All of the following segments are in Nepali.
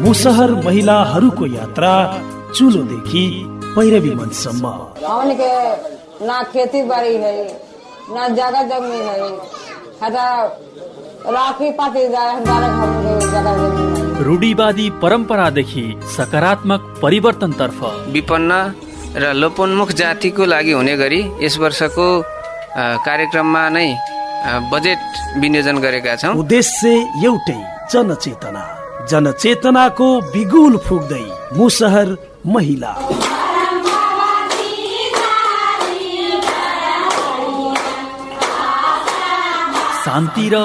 मुसहर महिलाहरूको यात्रा चुलोदेखि पैरवी मञ्चसम्म। हमके ना खेती बाड़ी है, ना जगह जमीन है, राखी पाती जाए हमारे जगह जमीन है। रूढिवादी परम्परादेखि सकारात्मक परिवर्तनतर्फ विपन्न र लोपोन्मुख जातिको लागि हुने गरी यस वर्षको कार्यक्रममा नै बजेट विनियोजन गरेका छौँ। उद्देश्य एउटै, जनचेतना। जनचेतनाको बिगुल फुक्दै मुसहर महिला। शान्ति र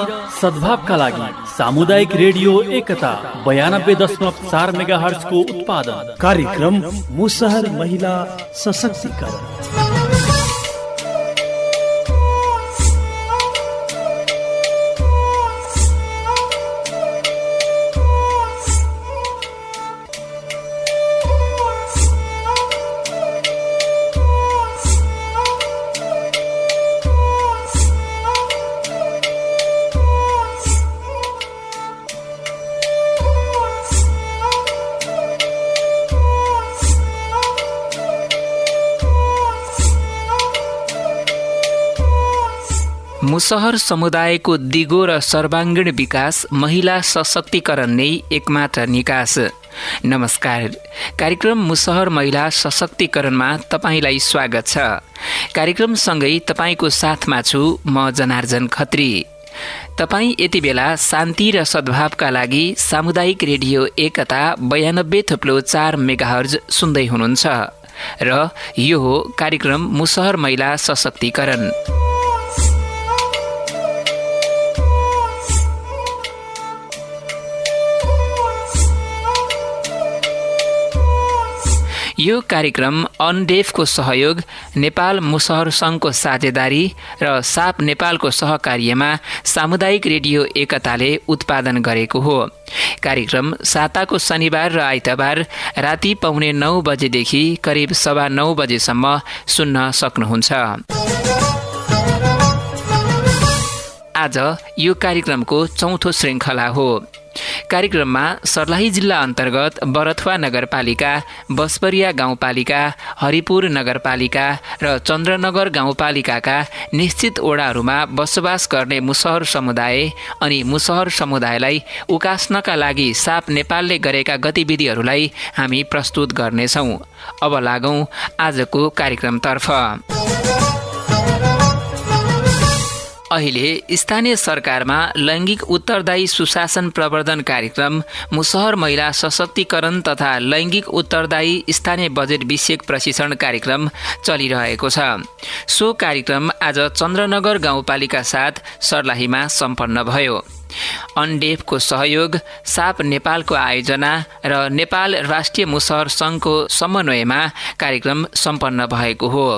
सद्भावका लागि सामुदायिक रेडियो एकता 92.4 मेगाहर्ज को उत्पादन कार्यक्रम मुसहर महिला सशक्तिकरण। मुसहर समुदायको दिगो र सर्वाङ्गीण विकास, महिला सशक्तिकरण नै एकमात्र निकास। नमस्कार, कार्यक्रम मुसहर महिला सशक्तिकरणमा तपाईलाई स्वागत छ। कार्यक्रमसँगै तपाईको साथमा छु म जनार्जन खत्री। तपाईँ यति बेला शान्ति र सद्भावका लागि सामुदायिक रेडियो एकता 92.4 मेगाहर्ज सुन्दै हुनुहुन्छ र यो हो कार्यक्रम मुसहर महिला सशक्तिकरण। यो कार्यक्रम अनडेफको सहयोग, नेपाल मुसहर सङ्घको साझेदारी र साप नेपालको सहकार्यमा सामुदायिक रेडियो एकताले उत्पादन गरेको हो। कार्यक्रम साताको शनिबार र आइतबार राति 8:45 बजेदेखि करिब 9:15 बजेसम्म सुन्न सक्नुहुन्छ। आज यो कार्यक्रमको चौथो श्रृङ्खला हो। कार्यक्रममा सर्लाही जिल्ला अन्तर्गत बरथुवा नगरपालिका, बसपरिया गाउँपालिका, हरिपुर नगरपालिका र चन्द्रनगर गाउँपालिकाका निश्चित ओडाहरूमा बसोबास गर्ने मुसहर समुदाय अनि मुसहर समुदायलाई उकास्नका लागि साप नेपालले गरेका गतिविधिहरूलाई हामी प्रस्तुत गर्नेछौँ। अब लागौँ आजको कार्यक्रमतर्फ। अहिले स्थानीय सरकारमा लैङ्गिक उत्तरदायी सुशासन प्रवर्धन कार्यक्रम, मुसहर महिला सशक्तिकरण तथा लैङ्गिक उत्तरदायी स्थानीय बजेट विषयक प्रशिक्षण कार्यक्रम चलिरहेको छ। सो कार्यक्रम आज चन्द्रनगर गाउँपालिका साथ सर्लाहीमा सम्पन्न भयो। अनडेफको सहयोग, साप नेपालको आयोजना र नेपाल राष्ट्रिय मुसहर सङ्घको समन्वयमा कार्यक्रम सम्पन्न भएको हो।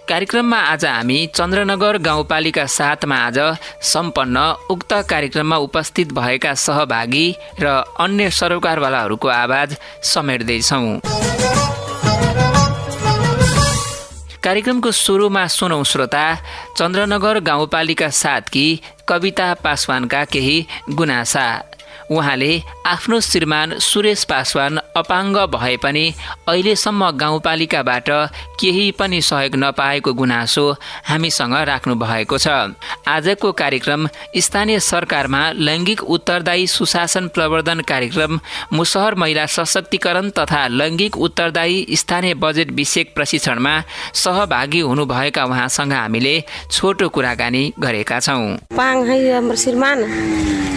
कार्यक्रममा आज हामी चन्द्रनगर गाउँपालिका 7 मा आज सम्पन्न उक्त कार्यक्रममा उपस्थित भएका सहभागी र अन्य सरोकारवालाहरूको आवाज समेट्दैछौँ। कार्यक्रमको सुरुमा सुनौं श्रोता, चन्द्रनगर गाउँपालिका 7 की कविता पासवानका केही गुनासा। उहाँले आफ्नो श्रीमान सुरेश पासवान अपाङ्ग भए पनि अहिलेसम्म गाउँपालिकाबाट केही पनि सहयोग नपाएको गुनासो हामीसँग राख्नु भएको छ। आजको कार्यक्रम स्थानीय सरकारमा लैङ्गिक उत्तरदायी सुशासन प्रवर्धन कार्यक्रम, मुसहर महिला सशक्तिकरण तथा लैङ्गिक उत्तरदायी स्थानीय बजेट विषयक प्रशिक्षणमा सहभागी हुनुभएका उहाँसँग हामीले छोटो कुराकानी गरेका छौँ। पाङ है हाम्रो श्रीमान,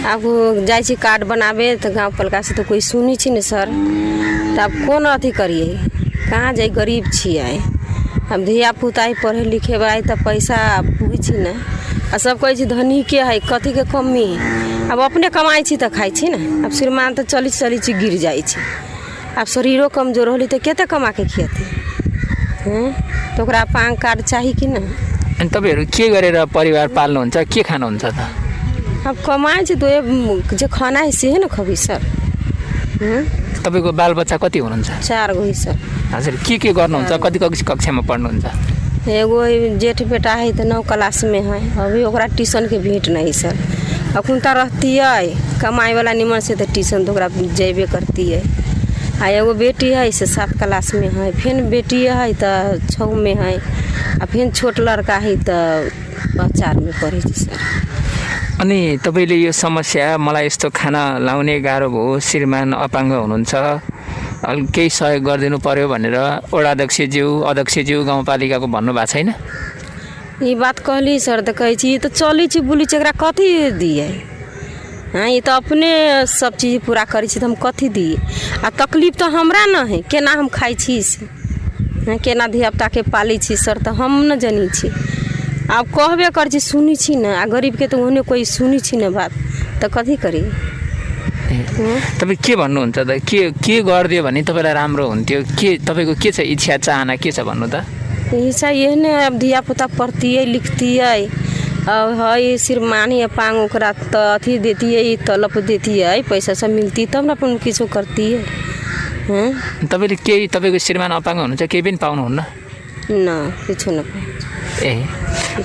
अब जाइ कार्ड बनावे तो गाँव पालिका से तो कोई सुनी छी न सर, तो अब कौन अथी करिए, कहाँ जाए, गरीब छिए। अब धिया पुता पढ़े लिखे बाई तो पैसा पुगी छी न, आ सब कहे धनी के है, कथी के कमी, अब अपने कमाई छी तो खाई छी न। अब श्रीमान तो चली छी गिर जाई छी, अब शरीरो कमजोर होली तो केते कमा के खियती हैं, तो ओकरा पाङ कार्ड चाहिए कि न। अनि तपाईहरु के गरेर परिवार पाल्नुहुन्छ, के खानुहुन्छ त? अब कमाए चाहिँ तो जो खाना है से है न खबी सर। तपाईको बाल बच्चा कति हुनुहुन्छ? 4 गो सर। हजुर, के गर्नुहुन्छ, कति कक्षामा पढ्नुहुन्छ? एगो जेठ बेटा है तो 9 क्लास में है, अभी ओकरा ट्यूशन के भेंट नहीं सर। अखुनता रहती है कमाई वाला निमन से तो ट्यूशन तो ओकरा जेबे करती है। आ एगो बेटी है से 7 क्लास में है, फिर बेटी है तो 6 में है, आ फिर छोट लड़का है तो 4 में पढ़े सर। अनि तपाईँले यो समस्या मलाई यस्तो खाना लाउने गाह्रो भयो, श्रीमान अपाङ्ग हुनुहुन्छ, केही सहयोग गरिदिनु पर्यो भनेर वडा अध्यक्षज्यू गाउँपालिकाको भन्नुभएको छैन? ये बात कहली सर तो कहे ये तो चली बुली एकरा कथी दिए। हाँ ये तो अपने सब चीज़ पूरा करी तो हम कथी दिए। आ तकलीफ तो हमरा न है, केना हम खाई छी से, हाँ केना धियापुता के पाली छी सर तो हम न जानी छी। आप कहबे कर छी सुनी छी न, आ गरीब के तो उन्हें कोई सुनी छी न बात तो कथी करी। तपाईँ के भन्नुहुन्छ त? के गरिदियो भने तपाईँलाई राम्रो हुन्थ्यो? के तपाईँको के छ इच्छा चाहना के छ भन्नु त? ऐसा ये ने अब धिया पुता पढ़ती है लिखती है और है श्रीमानी अपांग ओकरा तो अथी देती है, तलब देती है, पैसा सब मिलती तब न अपन किछो करती है। तपाईँले केही तपाईँको श्रीमान अपाङ्ग हुनुहुन्छ केही पनि पाउनुहुन्न? न किछो न पाउँछ। ए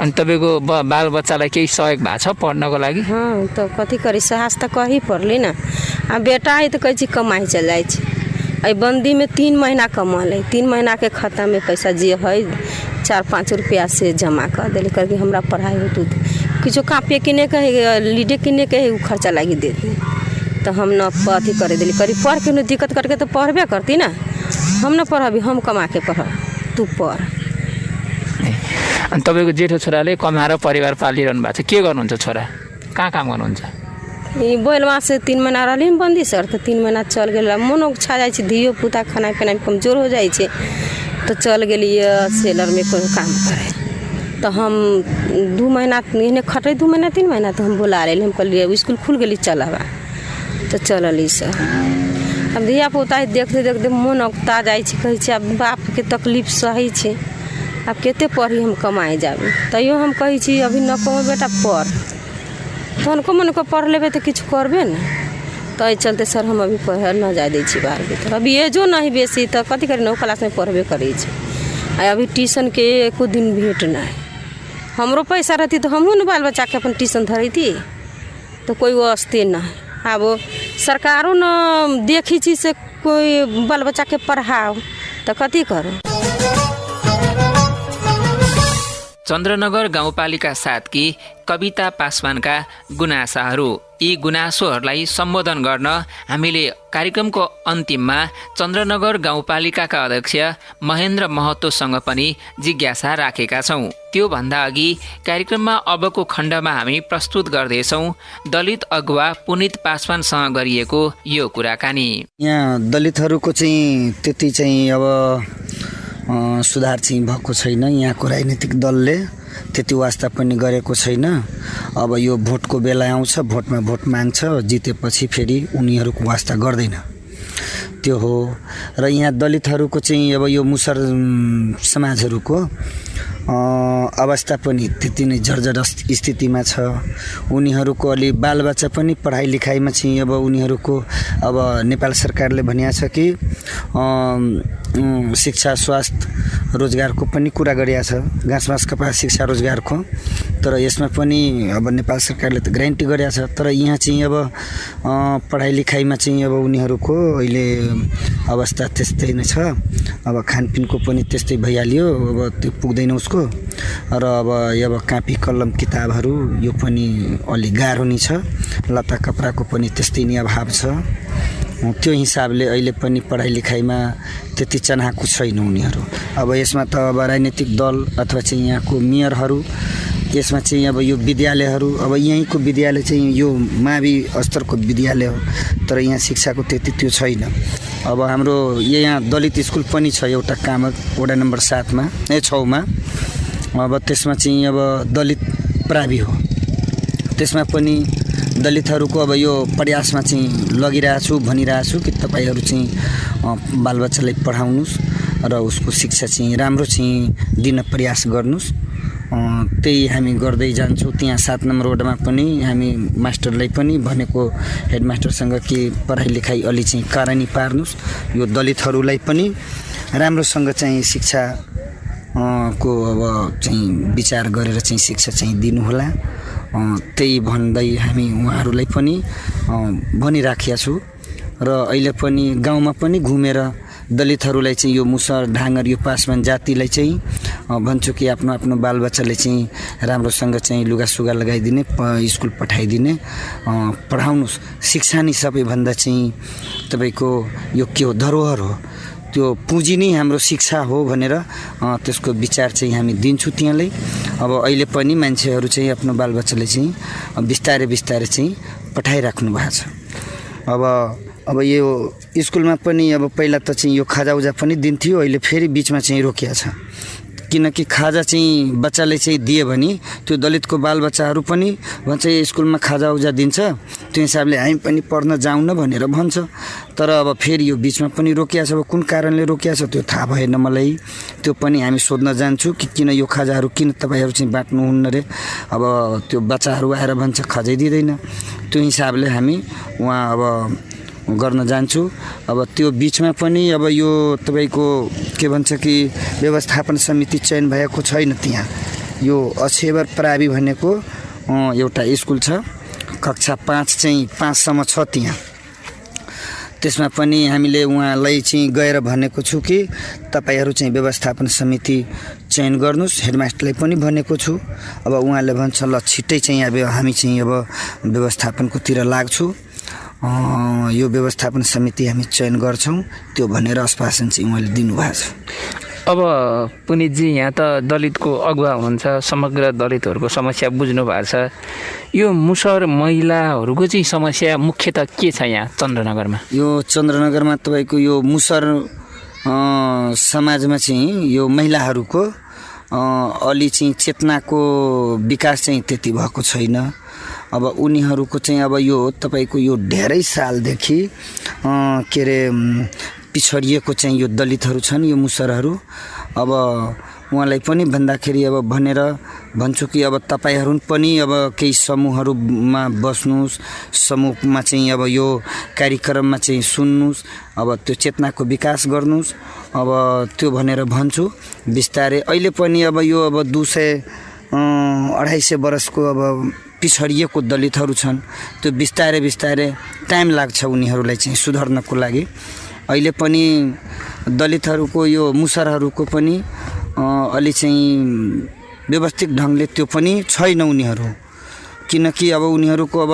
अनि तपाईँको बाल बच्चालाई केही सहयोग भएको छ पढ्नको लागि? हाँ तो कथी करी साहस तो कही पड़ली ना। आ बेटा है तो कहे छी कमाई चल जाए बंदी में 3 महीना कमल है, 3 महीना के खाता में पैसा जे है 4-5 रुपया से जमा कर दिल करके हमरा पढ़ाई हो तो किछो कापे किने के लीडे किने के उ खर्चा लगी देती तो हम न अथी करे दिली करी पढ़ के न दिक्कत करके तो पढ़बे करती ना। हम न पढ़बी, हम कमा के पढ़, तू पढ़। अनि तपाईँको जेठो छोराले कमाएर परिवार पालिरहनु भएको छ, के गर्नुहुन्छ छोरा? कहाँ काम गर्नुहुन्छ? ये बोलवा से 3 महीना रही बंदी सर तो 3 महीना चल गया मन छा जाए धियो पुता खाना पीना कमजोर हो जाए तो चल गए सेलर में कोई काम करे तो हम 2 महीना इन्हें खटे 2 महीना 3 महीना तो हम बुला रहे हम कहलिए स्कूल खुल गई चलबा तो चलली सर। अब धिया पुता देखते देखते मन अगता जाए कहे अब बाप के तकलीफ सही है, अब केते पढ़ी हम कमाए जाबे तैयो हम कहे अभी न कहो बेटा पढ़ तो उनको मन को पढ़ लेबे तो कुछ करबे न तो ये चलते सर हम अभी पढ़ न जा दी बाहर भीतर। अभी एजो नहीं बेसी तो कथी करी 9 क्लास में पढ़बे करे अभी ट्यूशन के एको दिन भेंट ना। हमरो पैसा रहती तो हमहूँ न बाल बच्चा के अपन ट्यूशन धरती तो कोई वास्ते ना। अब सरकारों न देखी चीज से कोई बाल बच्चा के पढ़ाओ तो कथी करो। चन्द्रनगर गाउँपालिका 7 की कविता पासवानका गुनासाहरू, यी गुनासोहरूलाई सम्बोधन गर्न हामीले कार्यक्रमको अन्तिममा चन्द्रनगर गाउँपालिकाका अध्यक्ष महेन्द्र महतोसँग पनि जिज्ञासा राखेका छौँ। त्योभन्दा अघि कार्यक्रममा अबको खण्डमा हामी प्रस्तुत गर्दैछौँ दलित अगुवा पुनित पासवानसँग गरिएको यो कुराकानी। यहाँ दलितहरूको चाहिँ त्यति चाहिँ अब सुधार चाहिँ भएको छैन। यहाँको राजनीतिक दलले त्यति वास्ता पनि गरेको छैन। अब यो भोटको बेला आउँछ, भोटमा भोट माग्छ, जितेपछि फेरि उनीहरूको वास्ता गर्दैन, त्यो हो। र यहाँ दलितहरूको चाहिँ अब यो मुसर समाजहरूको अवस्था पनि त्यति नै जर्जर स्थितिमा छ। उनीहरूको अलि बालबच्चा पनि पढाइ लेखाइमा चाहिँ अब उनीहरूको अब नेपाल सरकारले भनिया छ कि शिक्षा स्वास्थ्य रोजगारको पनि कुरा गरिया छ, घाँसबास कपास शिक्षा रोजगारको। तर यसमा पनि अब नेपाल सरकारले त ग्यारेन्टी गरिया छ, तर यहाँ चाहिँ अब पढाइ लेखाइमा चाहिँ अब उनीहरूको अहिले अवस्था त्यस्तै नै छ। अब खानपिनको पनि त्यस्तै भइहाल्यो, अब त्यो पुग्दैन उसको। र अब कापी कलम किताबहरू यो पनि अलि गाह्रो नै छ, लत्ता कपडाको पनि त्यस्तै नै अभाव छ। त्यो हिसाबले अहिले पनि पढाइ लेखाइमा त्यति चनाखो छैन उनीहरू। अब यसमा त अब राजनीतिक दल अथवा चाहिँ यहाँको मेयरहरू, यसमा चाहिँ अब यो विद्यालयहरू, अब यहीँको विद्यालय चाहिँ यो मावि स्तरको विद्यालय हो, तर यहाँ शिक्षाको त्यति त्यो छैन। अब हाम्रो यहाँ दलित स्कुल पनि छ एउटा कामत वडा नम्बर 6 मा। अब त्यसमा चाहिँ अब दलित प्रावि हो, त्यसमा पनि दलितहरूको अब यो प्रयासमा चाहिँ लगिरहेको छु, भनिरहेको छु कि तपाईहरू चाहिँ बालबच्चालाई पढाउनुहोस् र उसको शिक्षा चाहिँ राम्रो चाहिँ दिन प्रयास गर्नुहोस्। त्यही हामी गर्दै जान्छौँ। त्यहाँ 7 नम्बर वडामा पनि हामी मास्टरलाई पनि भनेको हेडमास्टरसँग कि पढाइ लेखाइ अलि चाहिँ कारणी पार्नुहोस्, यो दलितहरूलाई पनि राम्रोसँग चाहिँ शिक्षा को अब चाहिँ विचार गरेर चाहिँ शिक्षा चाहिँ दिनुहोला। त्यही भन्दै हामी उहाँहरूलाई पनि भनिराखेका छु र अहिले पनि गाउँमा पनि घुमेर दलितहरूलाई चाहिँ यो मुसर ढाङ्गर यो पासवान जातिलाई चाहिँ भन्छु कि आफ्नो आफ्नो बालबच्चाले चाहिँ राम्रोसँग चाहिँ लुगासुगा लगाइदिने स्कुल पठाइदिने पढाउनुहोस्। शिक्षा नै सबैभन्दा चाहिँ तपाईँको यो के हो धरोहर हो, त्यो पुँजी नै हाम्रो शिक्षा हो भनेर त्यसको विचार चाहिँ हामी दिन्छु त्यहाँलाई। अब अहिले पनि मान्छेहरू चाहिँ आफ्नो बालबच्चाले चाहिँ बिस्तारै बिस्तारै चाहिँ पठाइराख्नु भएको छ। अब यो स्कुलमा पनि अब पहिला त चाहिँ यो खाजाउजा पनि दिन्थ्यो, अहिले फेरि बिचमा चाहिँ रोकिया छ। किनकि खाजा चाहिँ बच्चाले चाहिँ दियो भने त्यो दलितको बालबच्चाहरू पनि भन्छ स्कुलमा खाजाउजा दिन्छ, त्यो हिसाबले हामी पनि पढ्न जाउँ न भनेर भन्छ। तर अब फेरि यो बिचमा पनि रोकिया छ। अब कुन कारणले रोकिया छ त्यो थाहा भएन मलाई, त्यो पनि हामी सोध्न जान्छौँ कि किन यो खाजाहरू किन तपाईँहरू चाहिँ बाँट्नुहुन्न रे। अब त्यो बच्चाहरू आएर भन्छ खाजै दिँदैन, त्यो हिसाबले हामी उहाँ अब गर्न जान्छु। अब त्यो बिचमा पनि अब यो तपाईँको के भन्छ कि व्यवस्थापन समिति चयन भएको छैन त्यहाँ। यो अछेवर प्रावि भनेको एउटा स्कुल छ, कक्षा 5 चाहिँ 5 सम्म छ त्यहाँ। त्यसमा पनि हामीले उहाँलाई चाहिँ गएर भनेको छु कि तपाईँहरू चाहिँ व्यवस्थापन समिति चयन गर्नुहोस्। हेडमास्टरलाई पनि भनेको छु। अब उहाँले भन्छ ल छिट्टै चाहिँ अब हामी चाहिँ अब व्यवस्थापनकोतिर लाग्छौँ, यो व्यवस्थापन समिति हामी चयन गर्छौँ, त्यो भनेर आश्वासन चाहिँ उहाँले दिनुभएको छ। अब पुनितजी यहाँ त दलितको अगुवा हुनुहुन्छ, समग्र दलितहरूको समस्या बुझ्नु भएको छ। यो मुसर महिलाहरूको चाहिँ समस्या मुख्यतः के छ यहाँ चन्द्रनगरमा? यो चन्द्रनगरमा तपाईँको यो मुसर समाजमा चाहिँ यो महिलाहरूको अलि चाहिँ चेतनाको विकास चाहिँ त्यति भएको छैन। अब उनीहरूको चाहिँ अब यो तपाईँको यो धेरै सालदेखि के अरे पिछडिएको चाहिँ यो दलितहरू छन्, यो मुसरहरू। अब उहाँलाई पनि भन्दाखेरि अब भनेर भन्छु कि अब तपाईँहरू पनि अब केही समूहहरूमा बस्नुहोस्, समूहमा चाहिँ अब यो कार्यक्रममा चाहिँ सुन्नुहोस्, अब त्यो चेतनाको विकास गर्नुहोस्। अब त्यो भनेर भन्छु बिस्तारै। अहिले पनि अब यो अब 200-250 वर्षको अब पिछडिएको दलितहरू छन्, त्यो बिस्तारै बिस्तारै टाइम लाग्छ उनीहरूलाई चाहिँ सुधार्नको लागि। अहिले पनि दलितहरूको यो मुसरहरूको पनि अलि चाहिँ व्यवस्थित ढङ्गले त्यो पनि छैन उनीहरू। किनकि अब उनीहरूको अब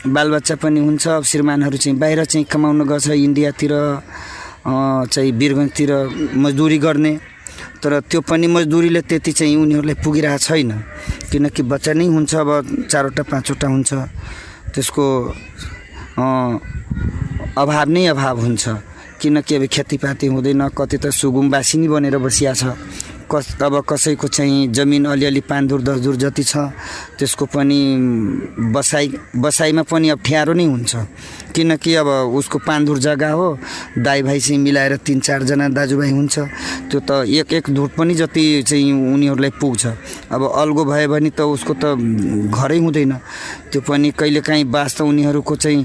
बालबच्चा पनि हुन्छ, अब श्रीमानहरू चाहिँ बाहिर चाहिँ कमाउन गछ, इन्डियातिर चाहिँ वीरगन्जतिर मजदुरी गर्ने। तर त्यो पनि मजदुरीले त्यति चाहिँ उनीहरूलाई पुगिरहेको छैन, किनकि बच्चा नै हुन्छ, अब 4-5 हुन्छ, त्यसको अभाव नै अभाव हुन्छ। किनकि अब खेतीपाती हुँदैन, कति त सुगुम्बासी नै बनेर बसिया छ। अब कसैको चाहिँ जमिन अलिअलि 5 धुर 10 धुर जति छ, त्यसको पनि बसाइमा पनि अप्ठ्यारो नै हुन्छ। किनकि अब उसको 5 धुर जग्गा हो, दाइ भाइ चाहिँ मिलाएर 3-4 जना दाजुभाइ हुन्छ, त्यो त एक धुर पनि जति चाहिँ उनीहरूलाई पुग्छ। अब अल्गो भयो भने त उसको त घरै हुँदैन, त्यो पनि कहिलेकाहीँ बास त उनीहरूको चाहिँ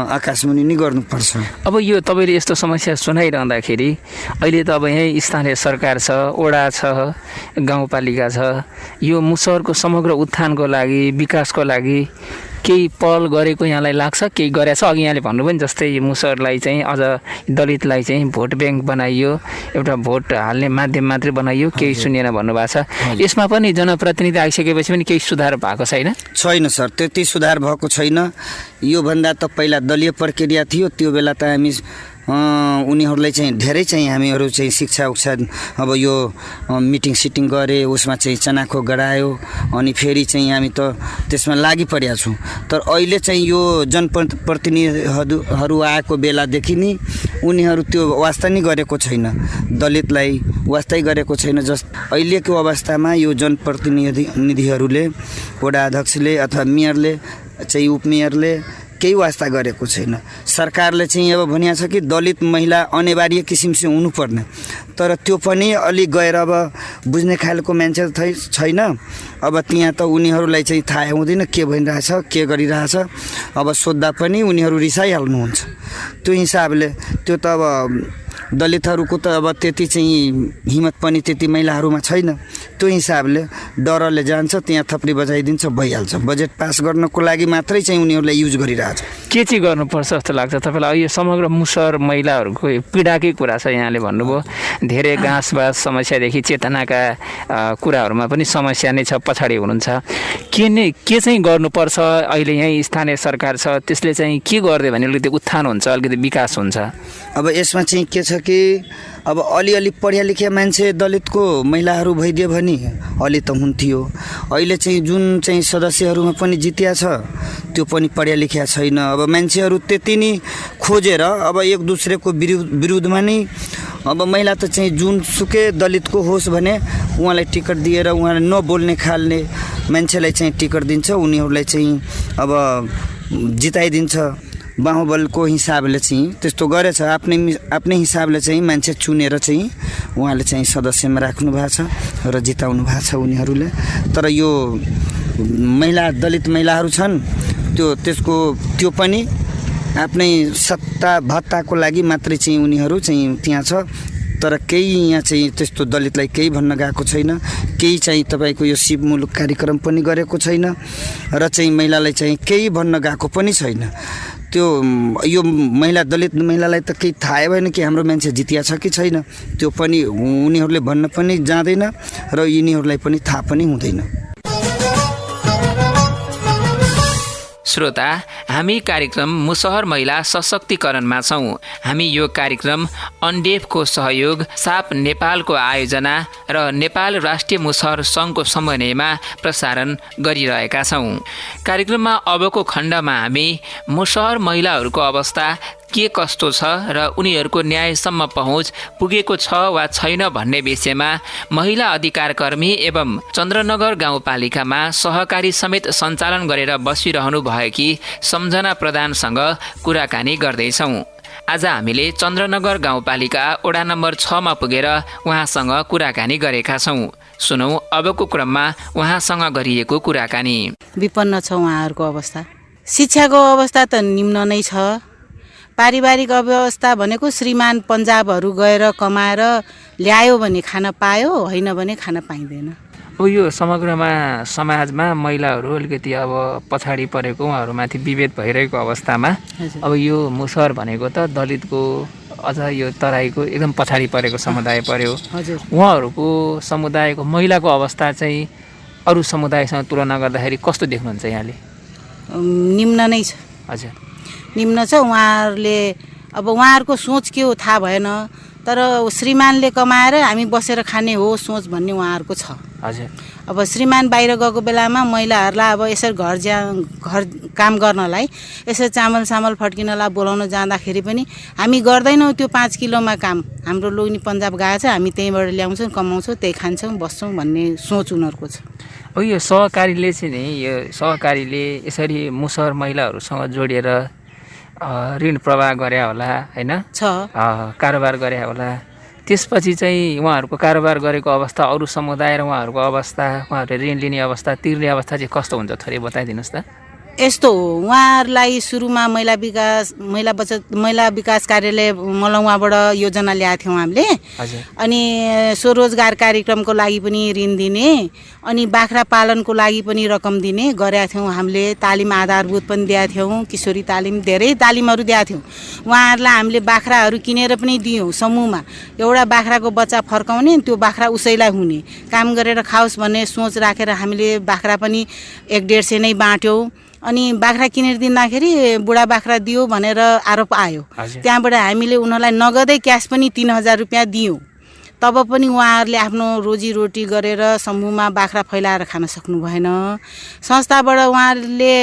आकाशमुनि नै गर्नुपर्छ। अब यो तपाईँले यस्तो समस्या सुनाइरहँदाखेरि अहिले त अब यहीँ स्थानीय सरकार छ, वडा छ, गाउँपालिका छ, यो मुसरको समग्र उत्थानको लागि विकासको लागि केही पहल गरेको यहाँलाई लाग्छ? केही गरेछ? अघि यहाँले भन्नु पनि जस्तै मुसरलाई चाहिँ अझ दलितलाई चाहिँ भोट ब्याङ्क बनाइयो, एउटा भोट हाल्ने माध्यम मात्रै बनाइयो, केही सुनेन भन्नुभएको छ। यसमा पनि जनप्रतिनिधि आइसकेपछि पनि केही सुधार भएको छैन? छैन सर, त्यति सुधार भएको छैन। योभन्दा त पहिला दलीय प्रक्रिया थियो, त्यो बेला त हामी उनीहरूलाई चाहिँ धेरै चाहिँ हामीहरू चाहिँ शिक्षा उक्षा अब यो मिटिङ सिटिङ गरे, उसमा चाहिँ चनाखो गरायो, अनि फेरि चाहिँ हामी त त्यसमा लागि परेका छौँ। तर अहिले चाहिँ यो जनप्रतिनिधिहरू आएको बेलादेखि नि उनीहरू त्यो वास्ता नै गरेको छैन, दलितलाई वास्तै गरेको छैन। अहिलेको अवस्थामा यो जनप्रतिनिधिहरूले, वडा अध्यक्षले अथवा मेयरले चाहिँ उपमेयरले केही वास्ता गरेको छैन। सरकारले चाहिँ अब भनिएको छ कि दलित महिला अनिवार्य किसिमसे हुनुपर्ने, तर त्यो पनि अलि गएर अब बुझ्ने खालको मान्छे छैन। अब त्यहाँ त उनीहरूलाई चाहिँ थाहा हुँदैन के भइरहेछ, के गरिरहेछ। अब सोद्धा पनि उनीहरू रिसाइहाल्नुहुन्छ। त्यो हिसाबले त्यो त अब दलितहरूको त अब त्यति चाहिँ हिम्मत पनि त्यति महिलाहरूमा छैन। त्यो हिसाबले डरले जान्छ, त्यहाँ थप्री बजाइदिन्छ, भइहाल्छ। बजेट पास गर्नको लागि मात्रै चाहिँ उनीहरूलाई युज गरिरहेछ। के चाहिँ गर्नुपर्छ जस्तो लाग्छ तपाईँलाई? यो समग्र मुसहर महिलाहरूको पीडाकै कुरा छ। यहाँले भन्नुभयो धेरै घाँसबास समस्यादेखि चेतनाका कुराहरूमा पनि समस्या नै छ, पछाडि हुनुहुन्छ। के चाहिँ गर्नुपर्छ? अहिले यहीँ स्थानीय सरकार छ, त्यसले चाहिँ के गरिदियो भने अलिकति उत्थान हुन्छ, अलिकति विकास हुन्छ? अब यसमा चाहिँ के छ कि अब अलिअलि पढ्या लेख्या मान्छे दलितको महिलाहरू भइदियो भने अलि त हुन्थ्यो। अहिले चाहिँ जुन चाहिँ सदस्यहरूमा पनि जितिया छ त्यो पनि पढ्या लेख्या छैन। अब मान्छेहरू त्यति नै खोजेर अब एक दुसरेको विरुद्धमा नै अब महिला त चाहिँ जुन सुकै दलितको होस् भने उहाँलाई टिकट दिएर उहाँलाई नबोल्ने खाल्ने मान्छेलाई चाहिँ टिकट दिन्छ, उनीहरूलाई चाहिँ अब जिताइदिन्छ। बाहुबलको हिसाबले चाहिँ त्यस्तो गरेछ। आफ्नै हिसाबले चाहिँ मान्छे चुनेर चाहिँ उहाँले चाहिँ सदस्यमा राख्नु भएको छ र जिताउनु भएको छ उनीहरूले। तर यो दलित महिलाहरू छन् त्यो पनि आफ्नै सत्ता भत्ताको लागि मात्रै चाहिँ उनीहरू चाहिँ त्यहाँ छ। तर केही यहाँ चाहिँ त्यस्तो दलितलाई केही भन्न गएको छैन। केही चाहिँ तपाईँको यो शिव मुलुक कार्यक्रम पनि गरेको छैन र चाहिँ महिलालाई चाहिँ केही भन्न गएको पनि छैन। त्यो यो दलित महिलालाई त केही थाहै भएन कि हाम्रो मान्छे जितिया छ कि छैन। त्यो पनि उनीहरूले भन्न पनि जाँदैन र यिनीहरूलाई पनि थाहा पनि हुँदैन। श्रोता, हामी कार्यक्रम मुसहर महिला सशक्तिकरणमा छौँ। हामी यो कार्यक्रम अन्डेफको सहयोग, साप नेपालको आयोजना र नेपाल राष्ट्रिय मुसहर सङ्घको समन्वयमा प्रसारण गरिरहेका छौँ। कार्यक्रममा अबको खण्डमा हामी मुसहर महिलाहरूको अवस्था के कस्तो छ र उनीहरूको न्यायसम्म पहुँच पुगेको छ वा छैन भन्ने विषयमा महिला अधिकार कर्मी एवं चन्द्रनगर गाउँपालिकामा सहकारी समेत सञ्चालन गरेर बसिरहनु भएकी सम्झना प्रधानसँग कुराकानी गर्दैछौँ। आज हामीले चन्द्रनगर गाउँपालिका वडा नम्बर 6 मा पुगेर उहाँसँग कुराकानी गरेका छौँ। सुनौँ अबको क्रममा उहाँसँग गरिएको कुराकानी। विपन्न छ उहाँहरूको अवस्था। शिक्षाको अवस्था त निम्न नै छ। पारिवारिक अवस्था भनेको श्रीमान पन्जाबहरू गएर कमाएर ल्यायो भने खान पायो, होइन भने खान पाइँदैन। अब यो समग्रमा समाजमा महिलाहरू अलिकति अब पछाडि परेको, उहाँहरूमाथि विभेद भइरहेको अवस्थामा अब यो मुसहर भनेको त दलितको अझ यो तराईको एकदम पछाडि परेको समुदाय पर्यो। उहाँहरूको समुदायको महिलाको अवस्था चाहिँ अरू समुदायसँग तुलना गर्दाखेरि कस्तो देख्नुहुन्छ यहाँले? निम्न नै छ। हजुर, निम्न छ। उहाँहरूको सोच के हो थाहा भएन, तर श्रीमानले कमाएर हामी बसेर खाने हो सोच भन्ने उहाँहरूको छ। हजुर। अब श्रीमान बाहिर गएको बेलामा महिलाहरूलाई अब यसरी घर काम गर्नलाई, यसरी चामल सामल फर्किनलाई बोलाउन जाँदाखेरि पनि हामी गर्दैनौँ त्यो 5 किलोमा काम। हाम्रो लोग्नी पन्जाब गएको छ, हामी त्यहीँबाट ल्याउँछौँ, कमाउँछौँ, त्यही खान्छौँ, बस्छौँ भन्ने सोच उनीहरूको छ। अब यो सहकारीले चाहिँ नि यो सहकारीले यसरी मुसहर महिलाहरूसँग जोडिएर ऋण प्रवाह गरे होला, होइन? कारोबार गरे होला। त्यसपछि चाहिँ उहाँहरूको कारोबार गरेको अवस्था, अरू समुदाय र उहाँहरूको अवस्था, उहाँहरूले ऋण लिने अवस्था, तिर्ने अवस्था चाहिँ कस्तो हुन्छ थोरै बताइदिनुहोस् त। यस्तो हो, उहाँहरूलाई सुरुमा महिला विकास कार्यालय मलौवाबाट योजना ल्याएको थियौँ हामीले। अनि स्वरोजगार कार्यक्रमको लागि पनि ऋण दिने, अनि बाख्रा पालनको लागि पनि रकम दिने गरेका थियौँ हामीले। तालिम आधारभूत पनि दिएका थियौँ, किशोरी तालिम, धेरै तालिमहरू दिएका थियौँ। उहाँहरूलाई हामीले बाख्राहरू किनेर पनि दियौँ समूहमा। एउटा बाख्राको बच्चा फर्काउने, त्यो बाख्रा उसैलाई हुने, काम गरेर खाओस् भन्ने सोच राखेर हामीले बाख्रा पनि 150 नै बाँट्यौँ। अनि बाख्रा किनेर दिँदाखेरि बुढा बाख्रा दियो भनेर आरोप आयो। त्यहाँबाट हामीले उनीहरूलाई नगदै क्यास पनि 3000 रुपियाँ दियौँ। तब पनि उहाँहरूले आफ्नो रोजीरोटी गरेर समूहमा बाख्रा फैलाएर खान सक्नु भएन। संस्थाबाट उहाँहरूले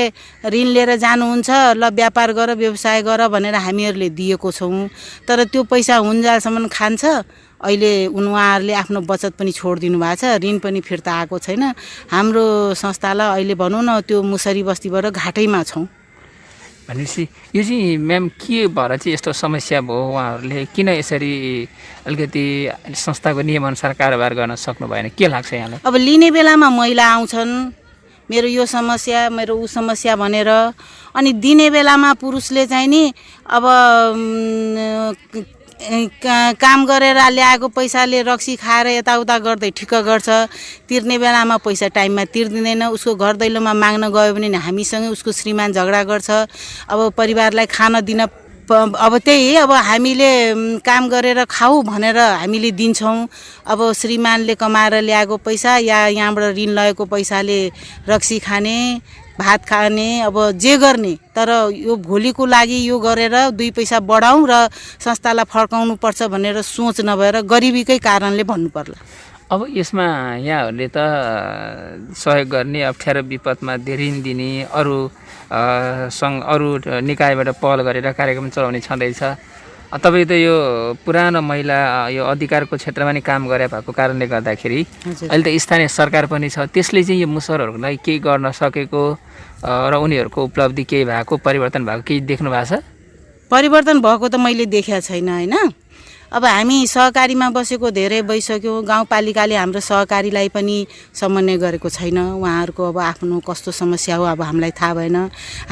ऋण लिएर जानुहुन्छ, ल व्यापार गर, व्यवसाय गर भनेर हामीहरूले दिएको छौँ। तर त्यो पैसा हुन्जालसम्म खान्छ। अहिले उहाँहरूले आफ्नो बचत पनि छोडिदिनु भएको छ, ऋण पनि फिर्ता आएको छैन। हाम्रो संस्थालाई अहिले भनौँ न त्यो मुसरी बस्तीबाट घाटैमा छौँ। भनेपछि यो चाहिँ म्याम के भएर चाहिँ यस्तो समस्या भयो? उहाँहरूले किन यसरी अलिकति संस्थाको नियमअनुसार कारोबार गर्न सक्नु भएन, के लाग्छ यहाँलाई? अब लिने बेलामा महिला आउँछन्, मेरो यो समस्या, मेरो ऊ समस्या भनेर, अनि दिने बेलामा पुरुषले चाहिँ नि अब काम गरेर ल्याएको पैसाले रक्सी खाएर यताउता गर्दै ठिक्क गर्छ, तिर्ने बेलामा पैसा टाइममा तिर्दिँदैन, उसको घर दैलोमा माग्न गयो भने हामीसँगै उसको श्रीमान झगडा गर्छ। अब परिवारलाई खान दिन अब त्यही अब हामीले काम गरेर खाऊ भनेर हामीले दिन्छौँ। अब श्रीमानले कमाएर ल्याएको पैसा या यहाँबाट ऋण लगेको पैसाले रक्सी खाने, भात खाने, अब जे गर्ने, तर यो भोलिको लागि यो गरेर 2 पैसा बढाउँ र संस्थालाई फर्काउनु पर्छ भनेर सोच नभएर गरिबीकै कारणले भन्नु पर्ला। अब यसमा यहाँहरूले त सहयोग गर्ने, अप्ठ्यारो विपदमा ऋण दिने, अरू निकायबाट पहल गरेर कार्यक्रम चलाउने छँदैछ। तपाईँ त यो पुरानो महिला यो अधिकारको क्षेत्रमा नि काम गरे भएको कारणले गर्दाखेरि अहिले त स्थानीय सरकार पनि छ, त्यसले चाहिँ यो मुसहरहरूलाई केही गर्न सकेको र उनीहरूको उपलब्धि केही भएको, परिवर्तन भएको केही देख्नु भएको छ? परिवर्तन भएको त मैले देखेको छैन होइन। अब हामी सहकारीमा बसेको धेरै भइसक्यो, गाउँपालिकाले हाम्रो सहकारीलाई पनि समन्वय गरेको छैन। उहाँहरूको अब आफ्नो कस्तो समस्या हो अब हामीलाई थाहा भएन।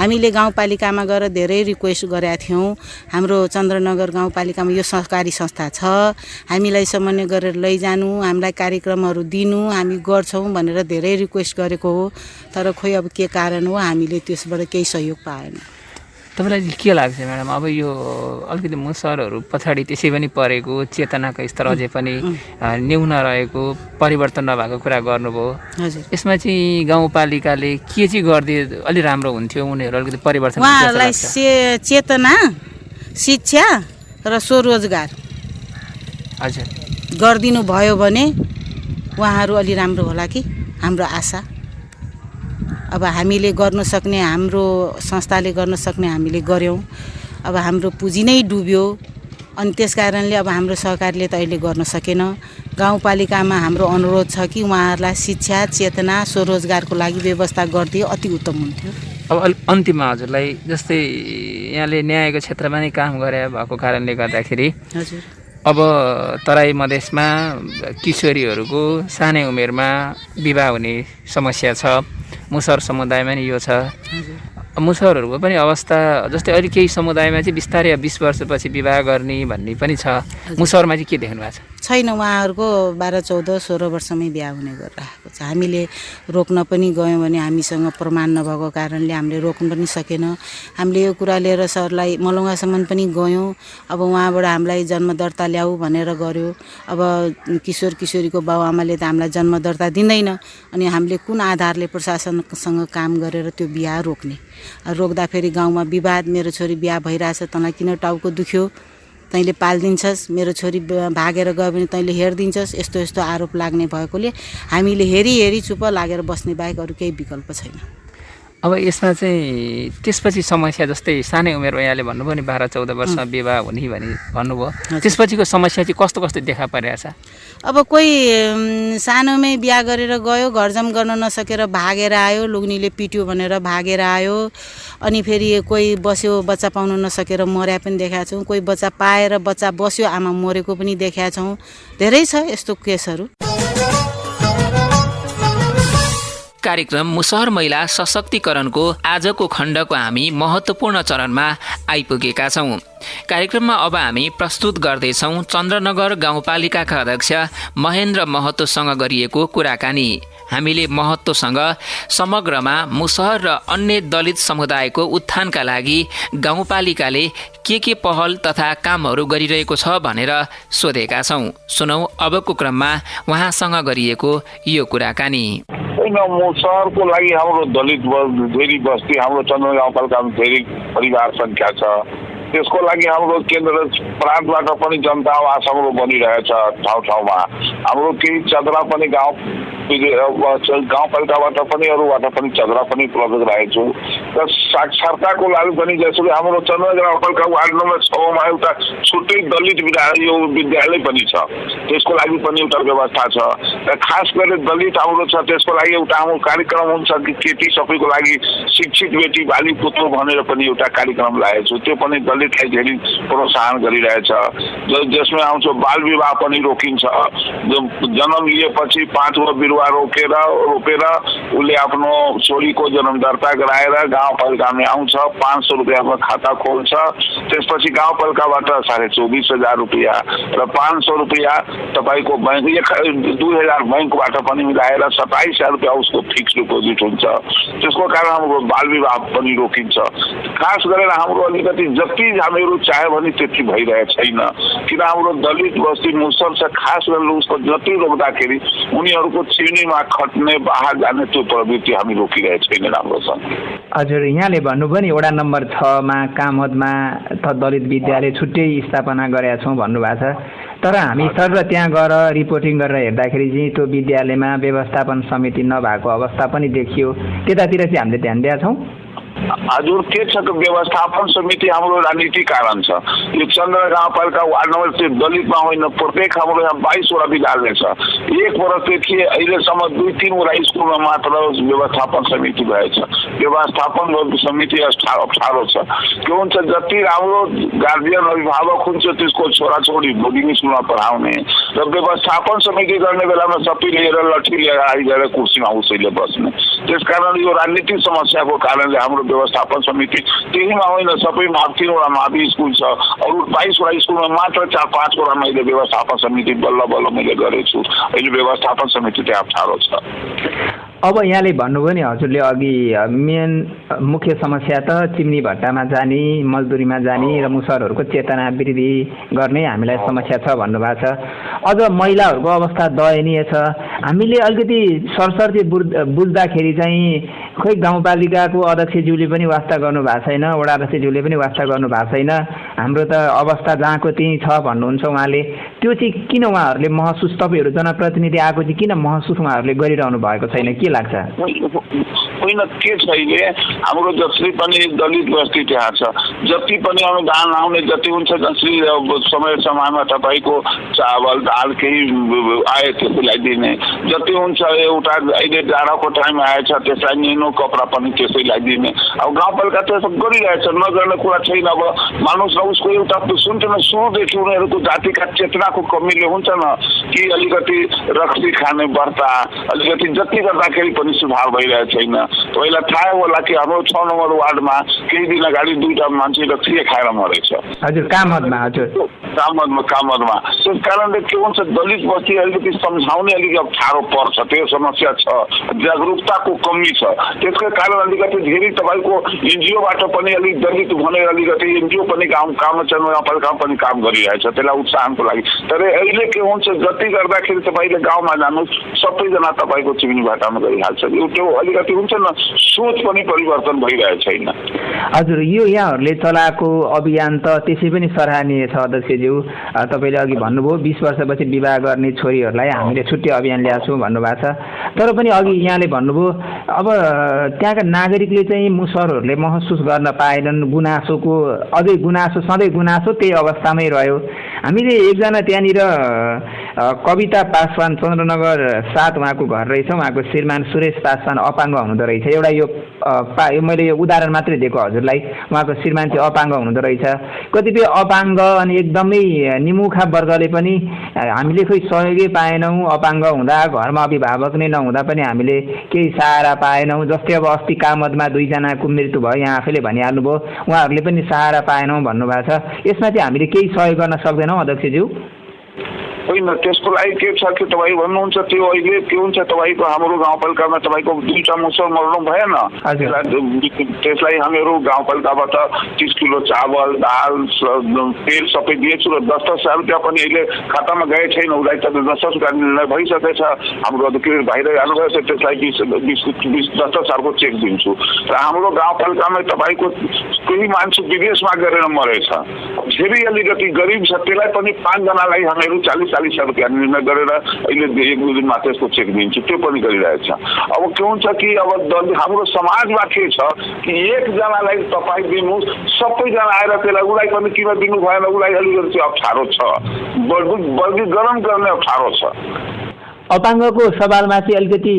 हामीले गाउँपालिकामा गएर धेरै रिक्वेस्ट गरेका थियौँ, हाम्रो चन्द्रनगर गाउँपालिकामा यो सहकारी संस्था छ, हामीलाई समन्वय गरेर लैजानु, हामीलाई कार्यक्रमहरू दिनु, हामी गर्छौँ भनेर धेरै रिक्वेस्ट गरेको हो। तर खोइ अब के कारण हो हामीले त्यसबाट केही सहयोग पाएन। तपाईँलाई के लाग्छ म्याडम, अब यो अलिकति मुसहरहरू पछाडि त्यसै पनि परेको, चेतनाको स्तर अझै पनि न्यून रहेको, परिवर्तन नभएको कुरा गर्नुभयो। यसमा चाहिँ गाउँपालिकाले के चाहिँ गरिदिए अलि राम्रो हुन्थ्यो, उनीहरू अलिकति परिवर्तन? उहाँहरूलाई चेतना, शिक्षा र स्वरोजगार हजुर गरिदिनु भयो भने उहाँहरू अलि राम्रो होला कि हाम्रो आशा। अब हामीले गर्न सक्ने, हाम्रो संस्थाले गर्न सक्ने हामीले गऱ्यौँ। अब हाम्रो पुँजी नै डुब्यो अनि त्यस कारणले अब हाम्रो सहकारीले त अहिले गर्न सकेन। गाउँपालिकामा हाम्रो अनुरोध छ कि उहाँहरूलाई शिक्षा, चेतना, स्वरोजगारको लागि व्यवस्था गरिदिए अति उत्तम हुन्थ्यो। अब अन्तिममा हजुरलाई जस्तै यहाँले न्यायको क्षेत्रमा नै काम गरे भएको कारणले गर्दाखेरि हजुर अब तराई मधेसमा किशोरीहरूको सानै उमेरमा विवाह हुने समस्या छ, मुसहर समुदायमा नि यो छ। मुसहरहरूको पनि अवस्था जस्तै अहिले केही समुदायमा चाहिँ बिस्तारै 20 वर्षपछि विवाह गर्ने भन्ने पनि छ, मुसहरमा चाहिँ के देख्नु भएको छ? छैन, उहाँहरूको 12, 14, 16 वर्षमै बिहा हुने गरिरहेको छ। हामीले रोक्न पनि गयौँ भने हामीसँग प्रमाण नभएको कारणले हामीले रोक्न पनि सकेन। हामीले यो कुरा लिएर सरलाई मलौगासम्म पनि गयौँ। अब उहाँबाट हामीलाई जन्म दर्ता ल्याऊ भनेर गऱ्यो। अब किशोर किशोरीको बाउआमाले त हामीलाई जन्म दर्ता दिँदैन, अनि हामीले कुन आधारले प्रशासनसँग काम गरेर त्यो बिहा रोक्ने? रोक्दाखेरि गाउँमा विवाद, मेरो छोरी बिहा भइरहेछ, तँलाई किन टाउको दुख्यो, तैँले पालिदिन्छस्, मेरो छोरी भागेर गयो भने तैँले हेरिदिन्छस्, यस्तो यस्तो आरोप लाग्ने भएकोले हामीले हेरी चुप लागेर बस्ने बाहेक अरू केही विकल्प छैन। अब यसमा चाहिँ त्यसपछि समस्या जस्तै सानै उमेरमा यहाँले भन्नुभयो नि 12-14 वर्षमा विवाह हुने भने भन्नुभयो, त्यसपछिको समस्या चाहिँ कस्तो कस्तो देखा परिरहेछ? अब कोही सानोमै बिहा गरेर गयो, घरजम गर्न नसकेर भागेर आयो, लुग्नीले पिट्यो भनेर भागेर आयो, अनि फेरि कोही बस्यो बच्चा पाउन नसकेर मर्या पनि देखाएको छौँ, कोही बच्चा पाएर बच्चा बस्यो आमा मरेको पनि देखाएको छौँ। धेरै छ यस्तो केसहरू। कार्यक्रम मुसहर महिला सशक्तिकरणको आजको खण्डको हामी महत्त्वपूर्ण चरणमा आइपुगेका छौँ। कार्यक्रममा अब हामी प्रस्तुत गर्दैछौँ चन्द्रनगर गाउँपालिकाका अध्यक्ष महेन्द्र महतोसँग गरिएको कुराकानी। हामीले महतोसँग समग्रमा मुसहर र अन्य दलित समुदायको उत्थानका लागि गाउँपालिकाले के पहल तथा कामहरू गरिरहेको छ भनेर सोधेका छौँ। सुनौ अबको क्रममा उहाँसँग गरिएको यो कुराकानी। मुसहरको लागि हाम्रो दलित धेरै बस्ती, हाम्रो चन्द्र गाउँपालिकामा धेरै परिवार सङ्ख्या छ। त्यसको लागि हाम्रो केन्द्र प्रान्तबाट पनि जनता आवास हाम्रो बनिरहेछ ठाउँ ठाउँमा। हाम्रो केही चदरा पनि गाउँपालिकाबाट पनि अरूबाट पनि चदरा पनि उपलब्ध गराएको छु र साक्षरताको लागि पनि जसरी हाम्रो चन्द्र गाउँपालिका वार्ड नम्बर 6 मा एउटा छुट्टै दलित विद्यालय पनि छ, त्यसको लागि पनि एउटा व्यवस्था छ र खास गरेर दलित हाम्रो छ, त्यसको लागि एउटा हाम्रो कार्यक्रम हुन्छ कि केटी सबैको लागि शिक्षित बेटी बाली पुत्र भनेर पनि एउटा कार्यक्रम ल्याएको छु। त्यो पनि दलितलाई धेरै प्रोत्साहन गरिरहेछ, जसमा आउँछ बाल विवाह पनि रोकिन्छ। जन्म लिएपछि 5 वर्ष बिरुवा रोपेर उसले आफ्नो छोरीको जन्म दर्ता गराएर गाउँपालिकामा आउँछ, 500 रुपियाँमा खाता खोल्छ। त्यसपछि गाउँपालिकाबाट 24,500 रुपियाँ र 500 रुपियाँ तपाईँको बैंक 2,000 बैंकबाट पनि मिलाएर 27,000 रुपियाँ उसको फिक्स डिपोजिट हुन्छ। त्यसको कारण हाम्रो बाल विवाह पनि रोकिन्छ। खास गरेर हाम्रो अलिकति जति हामीहरू चाह्यो भने त्यति भइरहेको छैन, किन हाम्रो दलित बस्ती मुसर छ। खास गरेर उसको जति रोक्दाखेरि उनीहरूको चिनीमा खट्ने बाहर जाने त्यो प्रवृत्ति हामी रोकिरहेको छैन राम्रोसँग। हजुर, यहाँले भन्नुभयो नि वडा नम्बर 6 मा कामदमा दलित विद्यालय छुट्टै स्थापना गरेका छौँ भन्नुभएको छ, तर हामी सर्व त्यहाँ गएर रिपोर्टिङ गरेर हेर्दाखेरि चाहिँ त्यो विद्यालयमा व्यवस्थापन समिति नभएको अवस्था पनि देखियो। त्यतातिर चाहिँ हामीले ध्यान दिएका छौँ। हजुर, के छ व्यवस्थापन समिति हाम्रो राजनीति कारण छ। यो चन्द्र गाउँपालिका वार्ड नम्बर चाहिँ दलितमा होइन, प्रत्येक हाम्रो यहाँ 22वटा विद्यालय छ। एक वर्षदेखि अहिलेसम्म 2-3 वटा स्कुलमा मात्र व्यवस्थापन समिति भएछ। व्यवस्थापन समिति अप्ठ्यारो छ। के हुन्छ, जति राम्रो गार्जियन अभिभावक हुन्छ त्यसको छोराछोरी बोर्डिङ स्कुलमा पढाउने र व्यवस्थापन समिति गर्ने बेलामा सबै लिएर लट्ठी लिएर आइगएर कुर्सीमा उसैले बस्ने। त्यसकारण यो राजनीतिक समस्याको कारणले हाम्रो व्यवस्थापन समिति त्यहीमा होइन, सबैमा 3वटा मावि स्कुल छ, अरू 22वटा स्कुलमा मात्र 4-5 वटा मैले व्यवस्थापन समिति बल्ल मैले गरेछु। अहिले व्यवस्थापन समिति त्यहाँ अप्ठ्यारो छ। अब यहाँले भन्नुभयो नि हजुरले अघि मेन मुख्य समस्या त चिम्नी भट्टामा जाने, मजदुरीमा जाने र मुसरहरूको चेतना वृद्धि गर्ने हामीलाई समस्या छ भन्नुभएको छ। अझ महिलाहरूको अवस्था दयनीय छ। हामीले अलिकति सरसर्ती बुझ्दाखेरि चाहिँ खोइ गाउँपालिकाको अध्यक्षज्यूले पनि वास्ता गर्नु भएको छैन, वडा अध्यक्षज्यूले पनि वास्ता गर्नु भएको छैन। हाम्रो त अवस्था जहाँको त्यही छ भन्नुहुन्छ उहाँले। त्यो चाहिँ किन उहाँहरूले महसुस, तपाईँहरू जनप्रतिनिधि आएको चाहिँ किन महसुस उहाँहरूले गरिरहनु भएको छैन, के लाग्छ? होइन, के छ अहिले हाम्रो जसरी पनि दलित बस्ती त्यहाँ छ, जति पनि अनुदान आउने जति हुन्छ जसरी समय समयमा तपाईँको चावल दाल केही आए त्यसलाई दिने, जति हुन्छ एउटा अहिले जाडोको टाइम आएछ त्यसलाई निनो कपडा पनि त्यसैलाई दिने। अब गाउँपालिका त यसो गरिरहेछ, नगर्ने कुरा छैन। अब मानुस न उसको एउटा सुन्छ न, सुरुदेखि उनीहरूको जातिका चेतनाको कमीले हुन्छ न कि अलिकति रक्सी खाने व्रता अलिकति जति गर्दाखेरि पनि सुधार भइरहेको छैन। पहिला थाहा होला कि हाम्रो 6 नम्बर वार्डमा केही दिन अगाडि 2टा मान्छे रक्सी खाएर मरेछ। हजुर, कामदमा। हजुर, कामदमा। त्यस कारणले के हुन्छ, दलित बस्ती अलिकति सम्झाउने अलिकति अप्ठ्यारो पर्छ, त्यो समस्या छ। जागरुकताको कमी छ। त्यसकै कारण अलिकति धेरै तपाईँको एनजिओबाट पनि अलिक दलित भनेर अलिकति एनजिओ पनि गाउँपालिकामा पनि काम गरिरहेछ त्यसलाई उत्साहनको लागि। तर अहिले के हुन्छ, जति गर्दाखेरि तपाईँले गाउँमा जानुहोस् सबैजना तपाईँको चिम्नी भट्टामा गरिहाल्छ। त्यो अलिकति हुन्छ न, सोच पनि परिवर्तन भइरहेको छैन। हजुर, यो यहाँहरूले चलाएको अभियान त त्यसै पनि सराहनीय छ अध्यक्षज्यू। तपाईँले अघि भन्नुभयो 20 वर्षपछि विवाह गर्ने छोरीहरूलाई हामीले छुट्टै अभियान ल्याएको छौँ भन्नुभएको छ। तर पनि अघि यहाँले भन्नुभयो अब त्यहाँका नागरिकले चाहिँ मुसरहरूले महसुस गर्न पाएनन्। गुनासोको अझै गुनासो, सधैँ गुनासो त्यही अवस्थामै रह्यो। हामीले एकजना त्यहाँनिर कविता पासवान चन्द्रनगर 7 उहाँको घर रहेछ, उहाँको श्रीमान सुरेश पासवान अपाङ्ग हुनुहुँदो रहेछ। एउटा यो मैले यो उदाहरण मात्रै दिएको हजुरलाई। उहाँको श्रीमान चाहिँ अपाङ्ग हुनुहुँदो रहेछ। कतिपय अपाङ्ग अनि एकदमै निमुखा वर्गले पनि हामीले खोइ सहयोगै पाएनौँ, अपाङ्ग हुँदा घरमा अभिभावक नै नहुँदा पनि हामीले केही सहारा पाएनौँ। जस्तै अब अस्ति कामदमा 2 जनाको मृत्यु भयो, यहाँ आफैले भनिहाल्नुभयो, उहाँहरूले पनि सहारा पाएनौँ भन्नुभएको छ। यसमा चाहिँ हामीले केही सहयोग गर्न सक्दैनौँ अध्यक्षज्यू? होइन, त्यसको लागि के छ कि तपाईँ भन्नुहुन्छ त्यो अहिले के हुन्छ, तपाईँको हाम्रो गाउँपालिकामा तपाईँको 2टा मुसर मर्नु भएन, त्यसलाई हामीहरू गाउँपालिकाबाट 30 किलो चावल दाल तेल सबै दिएछु र 10,000 रुपियाँ पनि अहिले खातामा गए छैन। उसलाई त 10,000 रुपियाँ निर्णय भइसकेछ। हाम्रो अधिकारी बाहिर जानुभएको छ, त्यसलाई 10,000 को चेक दिन्छु। र हाम्रो गाउँपालिकामा तपाईँको केही मान्छे विदेशमा गरेर मरेछ, फेरि अलिकति गरिब छ, त्यसलाई पनि 5 जनालाई हामीहरू 40,000 रुपियाँ निर्णय गरेर अहिले 1-2 दिनमा त्यसको चेक दिन्छु, त्यो पनि गरिरहेछ। अब के हुन्छ कि अब हाम्रो समाजमा के छ कि एकजनालाई तपाईँ दिनुहोस्, सबैजना आएर त्यसलाई उसलाई पनि किन दिनु भएन, उसलाई अलिकति अप्ठ्यारो छ, वर्गीकरण गर्ने अप्ठ्यारो छ। अपाङ्गको सवालमा चाहिँ अलिकति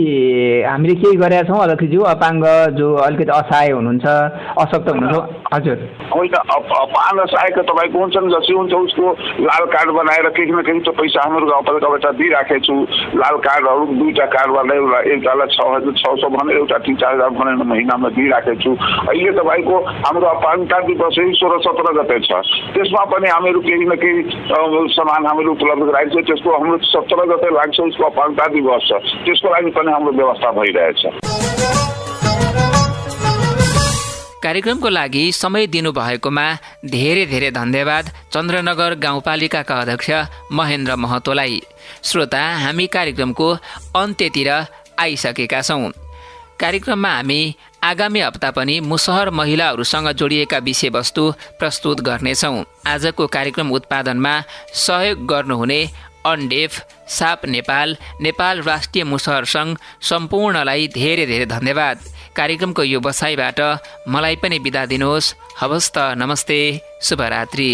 हामीले केही गरेका छौँ अध्यक्षज्यू। अपाङ्ग जो अलिकति असहाय हुनुहुन्छ, अशक्त हुनुहुन्छ, हजुर होइन अपाङ्ग सहायक तपाईँको हुन्छन्, जसै हुन्छ उसको लाल कार्ड बनाएर केही न केही त पैसा हाम्रो गाउँपालिकाबाट दिइराखेको छु। लाल कार्डहरू 2टा कार्डबाट एउटालाई 600 भनेर एउटा 3-4 हजार भनेर महिनामा दिइराखेको छु। अहिले तपाईँको हाम्रो अपाङ्गता दिवस 16-17 गते छ, त्यसमा पनि हामीहरू केही न केही सामान हामीहरू उपलब्ध गराएको छ। त्यसको हाम्रो 17 गते लाग्छ उसको अपाङ्गता दिवस छ, त्यसको लागि पनि हाम्रो व्यवस्था भइरहेछ। कार्यक्रमको लागि समय दिनुभएकोमा धेरै धेरै धन्यवाद चन्द्रनगर गाउँपालिकाका अध्यक्ष महेन्द्र महतोलाई। श्रोता, हामी कार्यक्रमको अन्त्यतिर आइसकेका छौँ। कार्यक्रममा हामी आगामी हप्ता पनि मुसहर महिलाहरूसँग जोडिएका विषयवस्तु प्रस्तुत गर्नेछौँ। आजको कार्यक्रम उत्पादनमा सहयोग गर्नुहुने अनडेफ, साप नेपाल, नेपाल राष्ट्रिय मुसहर सङ्घ सम्पूर्णलाई धेरै धेरै धन्यवाद। कार्यक्रमको यो बसाइबाट मलाई पनि बिदा दिनुहोस्। हवस् त, नमस्ते, शुभरात्रि।